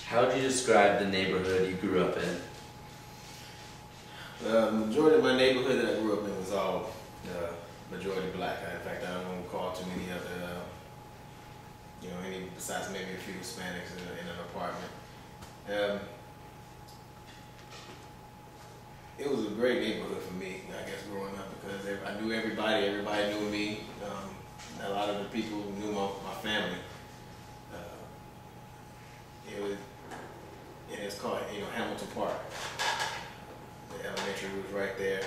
How would you describe the neighborhood you grew up in? The majority of my neighborhood that I grew up in was all majority black. In fact, I don't recall too many other, any besides maybe a few Hispanics in an apartment. It was a great neighborhood for me, I guess, growing up, because I knew everybody knew me. A lot of the people knew my family. It's called, Hamilton Park. The elementary was right there.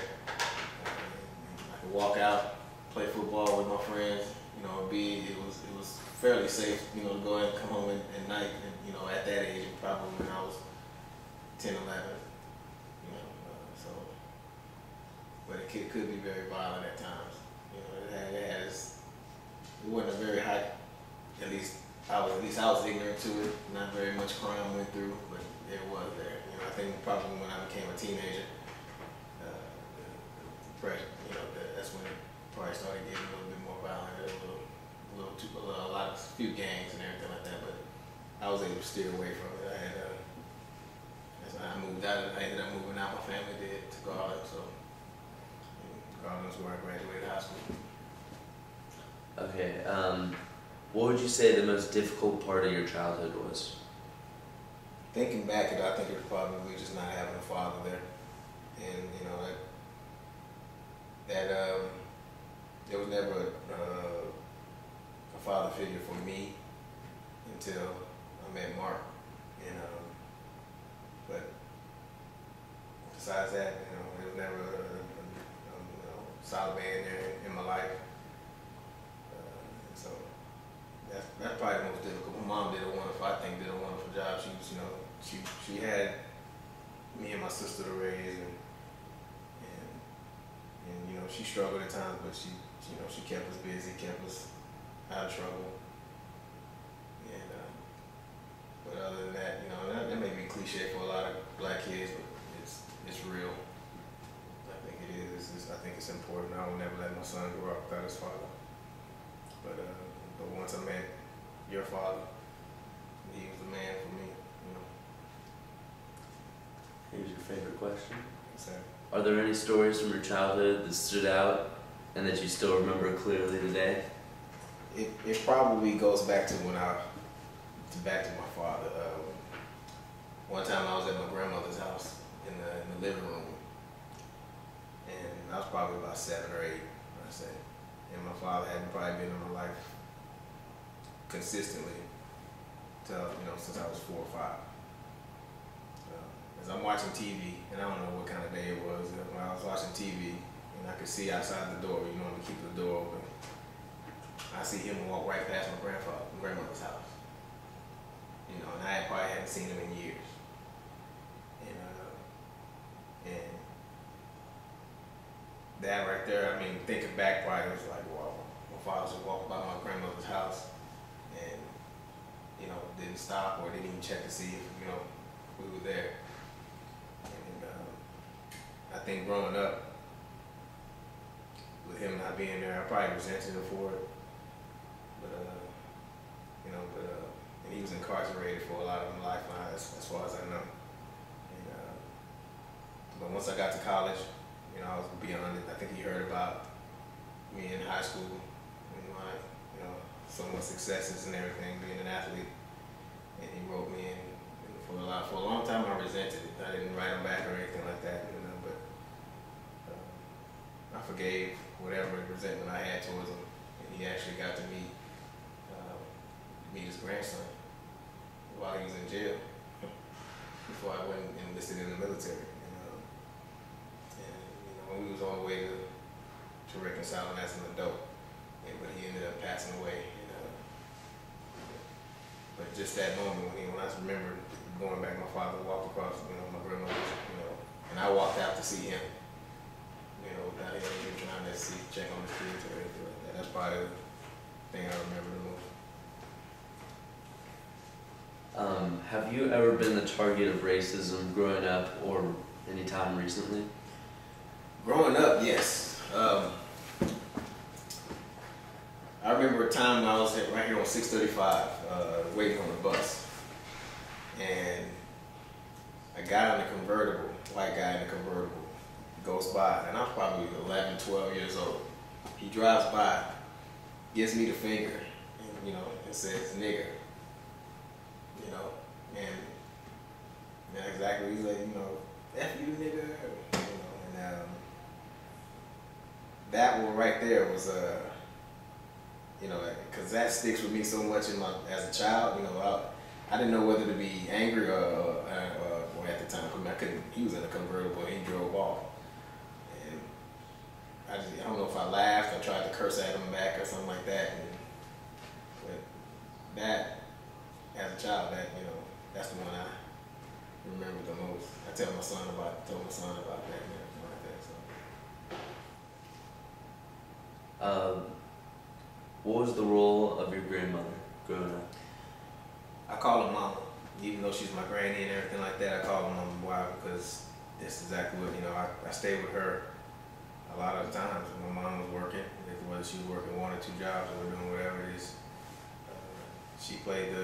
I could walk out, play football with my friends. It was fairly safe, to go and come home at night. And at that age, probably when I was 10, 11. But it could be very violent at times. It wasn't a very high. At least I was ignorant to it. Not very much crime went through, but it was there. I think probably when I became a teenager, that's when it probably started getting a little bit more violent. A few gangs and everything like that. But I was able to steer away from it. As I moved out, I ended up moving out. My family did to Garland, so Garland's where I graduated high school. Okay. What would you say the most difficult part of your childhood was? Thinking back, I think it was probably just not having a father there, and there was never a father figure for me until I met Mark, but besides that, there was never a solid man there in my life, so that's probably the most difficult. My mom did a wonderful job. She had me and my sister to raise, and she struggled at times, but she kept us busy, kept us out of trouble. And but other than that, that may be cliche for a lot of black kids, but it's real. I think it is. I think it's important. I will never let my son grow up without his father. But once I met your father, he was the man for me. Here's your favorite question. Exactly. Are there any stories from your childhood that stood out and that you still remember clearly today? It probably goes back to my father. One time I was at my grandmother's house in the living room, and I was probably about 7 or 8, I say. And my father hadn't probably been in my life consistently till since I was 4 or 5. As I'm watching TV, and I don't know what kind of day it was, when I was watching TV, and I could see outside the door, to keep the door open. I see him walk right past my grandmother's house. And I probably hadn't seen him in years. And that right there, thinking back, probably was like, wow, my father just walked by my grandmother's house and, didn't stop or didn't even check to see if, we were there. And I think growing up, with him not being there, I probably resented him for it. And he was incarcerated for a lot of his life, as far as I know. But once I got to college, I was beyond it. I think he heard about me in high school and my, some of my successes and everything, being an athlete, and he wrote me in. For a long time, I resented it. I didn't write him back or anything like that, but I forgave whatever resentment I had towards him, and he actually got to meet his grandson while he was in jail before I went enlisted in the military. And we was on the way to reconciling as an adult, but he ended up passing away. But just that moment when I remember going back, my father walked across, my grandmother's, and I walked out to see him, without him even trying to check on the kids or anything like that. That's probably the thing I remember the most. Have you ever been the target of racism growing up or any time recently? Growing up, yes. I remember a time when I was right here on 635, waiting on the bus, and guy in a convertible, white guy in a convertible, goes by, and I'm probably 11, 12 years old. He drives by, gives me the finger, and, you know, and says, nigger. You know, and that's exactly, he's like, you know, F you nigger, you know, and that one right there was, you know, because that sticks with me so much in my, as a child, you know, I didn't know whether to be angry or at the time, I couldn't, he was in a convertible and he drove off. And I don't know if I laughed, I tried to curse at him back or something like that. But that, as a child, that, you know, that's the one I remember the most. I told my son about that and everything like that. So. What was the role of your grandmother growing up? I call her mama, even though she's my granny and everything like that. I call her mama. Why? Because that's exactly what, you know. I stayed with her a lot of the times when my mom was working, whether she was working 1 or 2 jobs or doing whatever it is. She played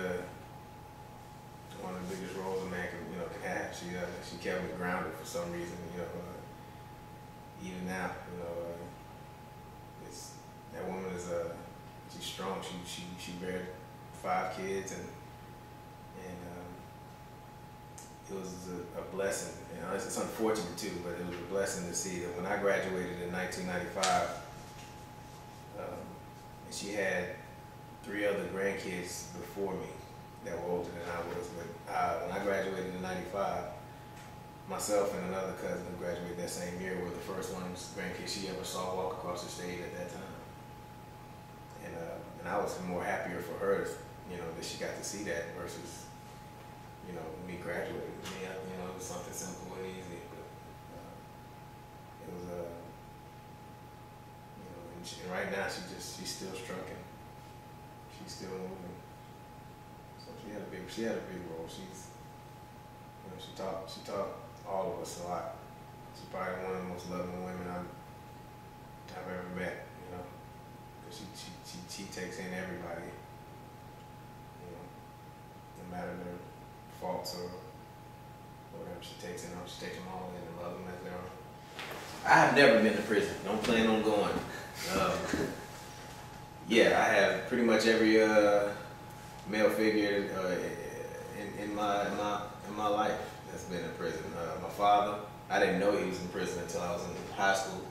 one of the biggest roles a man can, you know, can have. She kept me grounded for some reason, you know. Even now, you know, that woman is she's strong. She bared 5 kids, and it was a blessing. You know, it's unfortunate too, but it was a blessing to see that when I graduated in 1995, and she had 3 other grandkids before me that were older than I was. But when I graduated in '95, myself and another cousin who graduated that same year were the first ones grandkids she ever saw walk across the stage at that time. And I was more happier for her, you know, that she got to see that versus, you know, me graduating. Me, you know, it was something simple and easy, but it was you know, and right now she's still struggling. She's still moving. So she had a big role. She's, you know, she taught all of us a lot. She's probably one of the most loving women I've ever met. You know, because she takes in everybody. You know, no matter their faults or whatever, she takes them all in and loves them as their own. I have never been to prison. Don't plan on going. Yeah, I have pretty much every male figure in my life that's been in prison. My father, I didn't know he was in prison until I was in high school.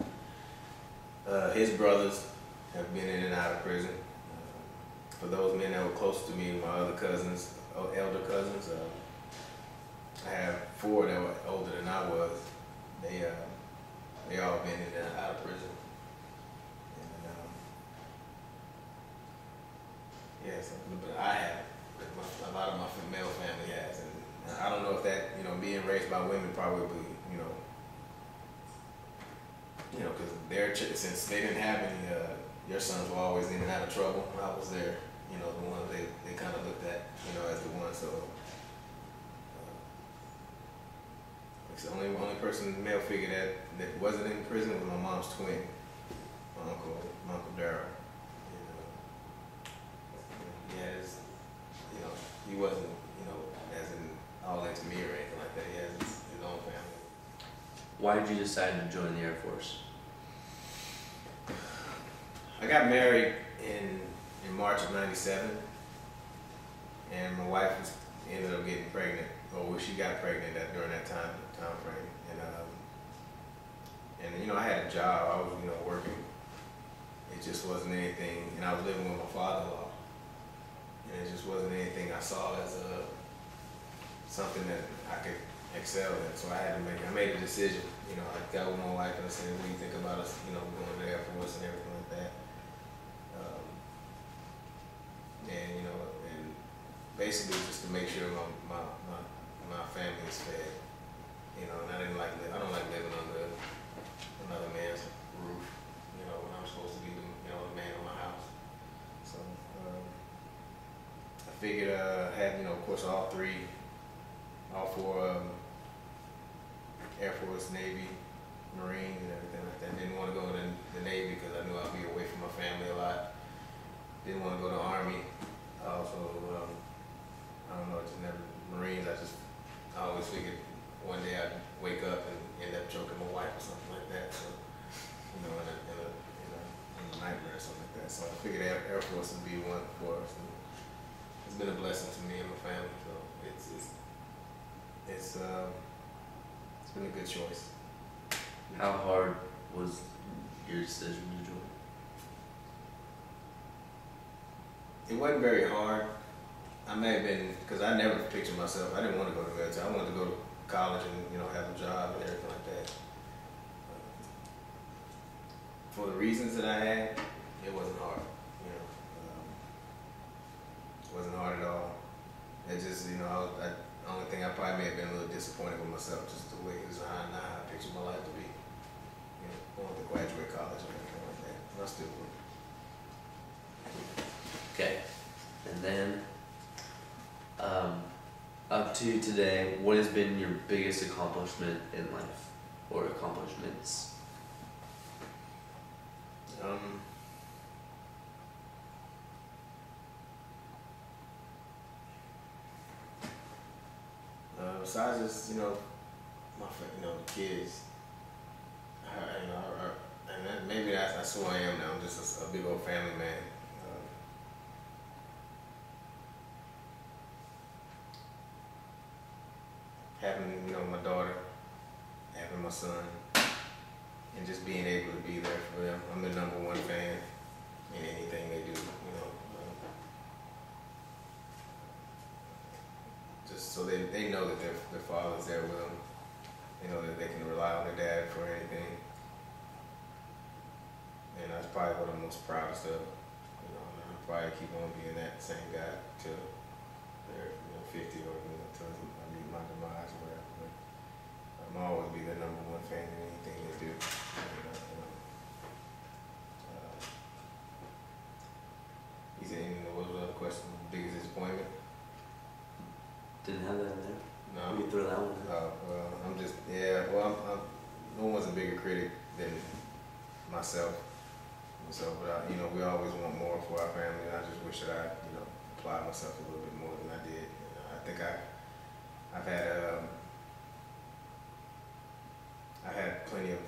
His brothers have been in and out of prison. For those men that were close to me, my other cousins, elder cousins, I have 4 that were older than I was. They all been in and out of prison. Yes, but I have. A lot of my male family has, and I don't know if that, you know, being raised by women probably, you know, because since they didn't have any, your sons were always in and out of trouble. I was there, you know, the ones they kind of looked at, you know, as the one. So it's the only person, male figure that wasn't in prison was my mom's twin, my uncle Darryl. You know, he wasn't, you know, as in all into me or anything like that. He has his own family. Why did you decide to join the Air Force? I got married in March of '97, and my wife ended up getting pregnant, or she got pregnant during that time frame. And you know, I had a job. I was, you know, working. It just wasn't anything, and I was living with my father-in-law. And it just wasn't anything I saw as something that I could excel in. So I made a decision. You know, I got with my wife and I said, what do you think about us, you know, going to the Air Force and everything like that? And, you know, and basically just to make sure my family is fed. You know, and I don't like living under another man's roof, you know, when I'm supposed to be the man of my house. So, I figured I had, you know, of course, all 4 Air Force, Navy, Marines, and everything like that. Didn't want to go to the Navy because I knew I'd be away from my family a lot. Didn't want to go to the Army. Also, I don't know, just never, Marines, I always figured 1 been a blessing to me and my family. So it's been a good choice. How hard was your decision to join? It wasn't very hard. I may have been, because I never pictured myself, I didn't want to go to military. I wanted to go to college and, you know, have a job and everything like that. For the reasons that I had, it wasn't hard, you know. It wasn't hard at all. It just, you know, the only thing I probably may have been a little disappointed with myself, just the way it was how I pictured my life to be. You know, I wanted to graduate college and everything like that. And I still would. Okay. And then, up to today, what has been your biggest accomplishment in life, or accomplishments? Besides just, you know, the kids, and maybe that's who I am now. I'm just a big old family man. Having, you know, my daughter, having my son, and just being able to be there for them. I'm the #1 fan in anything they do, you know. Just so they know that their father's there with them. They know that they can rely on their dad for anything. And that's probably what I'm most proudest of. You know, and I'll probably keep on being that same guy till they're, you know, 50 or, you know, till I meet my demise or whatever. But I'm always be the #1 fan in anything they do. He said, you know, what was the other question? Biggest disappointment? Didn't have that in there. No. We throw that one in. Well, I'm just, yeah, well, no one's a bigger critic than myself. And so, but you know, we always want more for our family, and I just wish that I, you know, applied myself a little bit more than I did. I think I've had plenty of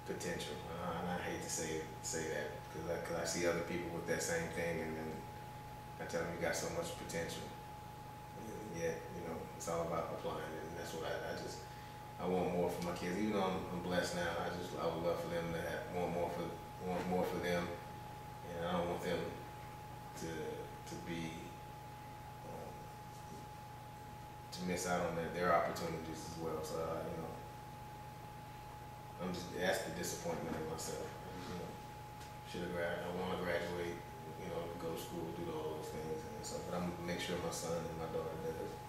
potential, and I hate to say that because I see other people with that same thing, and then I tell them you got so much potential, and yet, you know, it's all about applying it, and that's what I want more for my kids. Even though I'm blessed now, I would love for them to want more for them, and I don't want them to be to miss out on their opportunities as well. So you know, that's the disappointment in myself. You know, I want to graduate, you know, go to school, do all those things and stuff, but I'm gonna make sure my son and my daughter does.